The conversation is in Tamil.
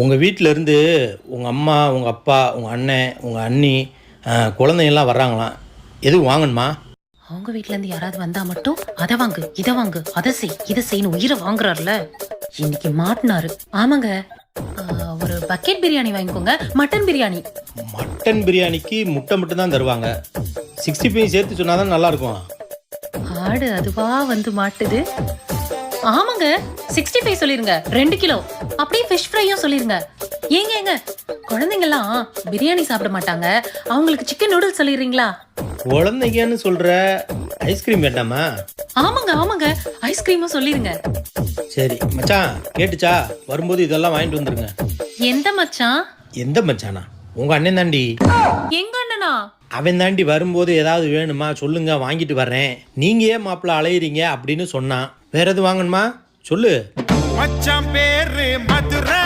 உங்கள் வீட்டில் இருந்து உங்கள் அம்மா, உங்கள் அப்பா, உங்கள் அண்ணன், உங்கள் அண்ணி, குழந்தைங்கள்லாம் வர்றாங்களாம். எதுவும் வாங்கணுமா? அவங்க வீட்ல இருந்து யாராவது வந்தா மட்டும் அதை வாங்கு, இதை வாங்கு, அதை செய், இதை செய்யணும் உயிரை வாங்குறாருல. இன்னைக்கு மாட்டினாரு. ஆமாங்க, ஒரு பக்கெட் பிரியாணி வாங்கிக்கோங்க. மட்டன் பிரியாணி. மட்டன் பிரியாணிக்கு முட்டை மட்டும் தான் தருவாங்க. 65 சேர்த்து சொன்னால் தான் நல்லாயிருக்கும். ஆடு அதுவா வந்து மாட்டுது. ஆமாங்க, 65 சொல்லிருங்க, 2 கிலோ. அப்படியே ஃபிஷ் ஃப்ரையும் சொல்லிருங்க. ஏங்க குழந்தைங்கலாம் பிரியாணி சாப்பிட மாட்டாங்க, அவங்களுக்கு சிக்கன் நூடுல்ஸ் சொல்லிடுறீங்களா? குழந்தைங்கன்னு சொல்கிற, ஐஸ்கிரீம் வேண்டாமா? ஆமாங்க ஐஸ்கிரீமும் சொல்லிருங்க. சரி மச்சான், கேட்டுச்சா? வரும்போது இதெல்லாம் வாங்கிட்டு வந்துருங்க. எந்த மச்சான்? எந்த மச்சானா? உங்கள் அண்ணன் தாண்டி. எங்க அண்ணனா? அவன் தாண்டி வரும்போது ஏதாவது வேணுமா சொல்லுங்க, வாங்கிட்டு வர்றேன். நீங்க ஏன் மாப்பிள்ள அலையிறீங்க அப்படின்னு சொன்னான். வேற எதுவும் வாங்கணுமா சொல்லு. மச்சான் பேரு மதுரை.